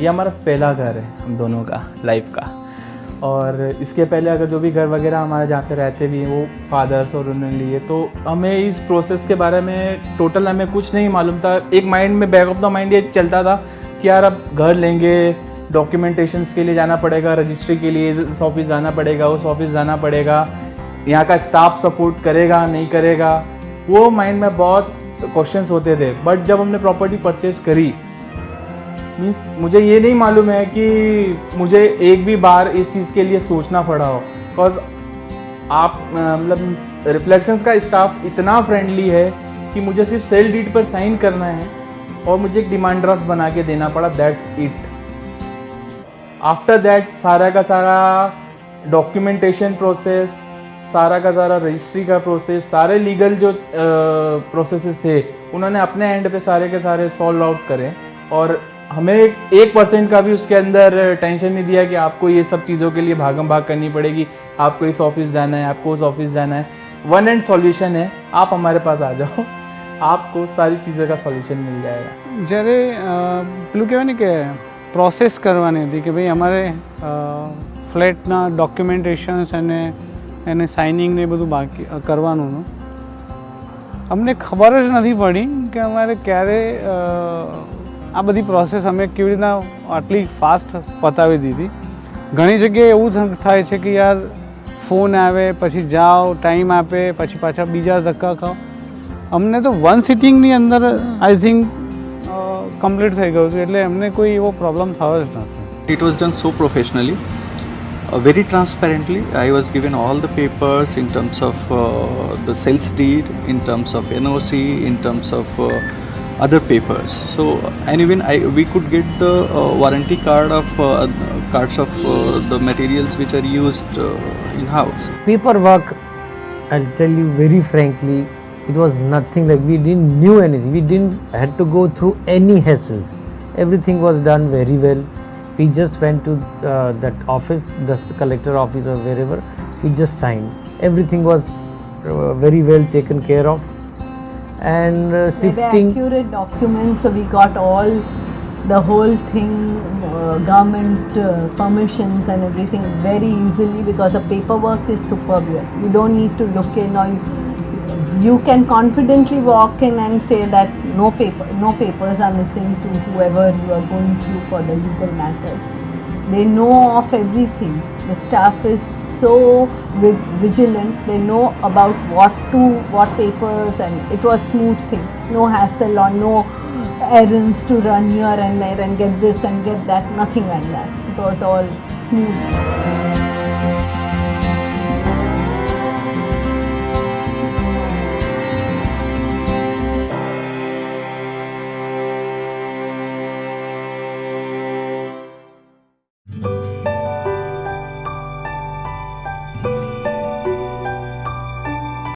ये हमारा पहला घर है हम दोनों का लाइफ का। और इसके पहले अगर जो भी घर वगैरह हमारे जहाँ पे रहते भी हैं वो फादर्स और उन्होंने लिए, तो हमें इस प्रोसेस के बारे में टोटल हमें कुछ नहीं मालूम था। एक माइंड में बैक ऑफ द माइंड ये चलता था कि यार अब घर लेंगे, डॉक्यूमेंटेशंस के लिए जाना पड़ेगा, रजिस्ट्री के लिए इस ऑफिस जाना पड़ेगा, उस ऑफिस जाना पड़ेगा, यहाँ का स्टाफ सपोर्ट करेगा नहीं करेगा, वो माइंड में बहुत क्वेश्चंस होते थे। बट जब हमने प्रॉपर्टी परचेज करी, मीन्स मुझे ये नहीं मालूम है कि मुझे एक भी बार इस चीज़ के लिए सोचना पड़ा हो, बिकॉज आप मतलब रिफ्लेक्शंस का स्टाफ इतना फ्रेंडली है कि मुझे सिर्फ सेल डीड पर साइन करना है और मुझे एक डिमांड ड्राफ्ट बना के देना पड़ा, दैट्स इट। आफ्टर दैट सारा का सारा डॉक्यूमेंटेशन प्रोसेस, सारा का सारा रजिस्ट्री का प्रोसेस, सारे लीगल जो प्रोसेसेस थे उन्होंने अपने एंड पे सारे के सारे सॉल्व आउट करे। और हमें 1% का भी उसके अंदर टेंशन नहीं दिया कि आपको ये सब चीज़ों के लिए भागम भाग करनी पड़ेगी, आपको इस ऑफिस जाना है, आपको उस ऑफिस जाना है। वन एंड सॉल्यूशन है, आप हमारे पास आ जाओ, आपको सारी चीज़ों का सॉल्यूशन मिल जाएगा। જ્યારે પેલું કહેવાય ને કે પ્રોસેસ કરવાની હતી કે ભાઈ અમારે ફ્લેટના ડોક્યુમેન્ટેશન્સ અને એને સાઇનિંગ ને બધું બાકી કરવાનું હતું, અમને ખબર જ નથી પડી કે અમારે ક્યારે આ બધી પ્રોસેસ અમે કેવી રીતના આટલી ફાસ્ટ પતાવી દીધી. ઘણી જગ્યાએ એવું થાય છે કે યાર ફોન આવે પછી જાઓ, ટાઈમ આપે પછી પાછા બીજા ધક્કા ખાઓ. અમને તો વન સિટિંગની અંદર આઈ થિંક કમ્પ્લીટ થઈ ગયું હતું, એટલે અમને કોઈ એવો પ્રોબ્લેમ થયો જ નથી. It was done so professionally, very transparently. I was given all the papers in terms of the sales deed, in terms of NOC, in terms of other papers. So and even we could get the warranty card of cards of the materials which are used in house. Paperwork, I'll tell you very frankly, it was nothing. Like, we didn't knew anything, we didn't had to go through any hassles. Everything was done very well. We just went to that office, the collector office or wherever, we just signed. Everything was very well taken care of. And shifting, very accurate documents, so we got all the whole thing, government permissions and everything very easily, because the paperwork is superb here. You don't need to look in, or you can confidently walk in and say that no papers are missing to whoever you are going through for the legal matters. They know of everything. The staff is so vigilant. They know about what papers, and it was smooth thing. No hassle or no errands to run here and there and get this and get that. Nothing like that. It was all smooth.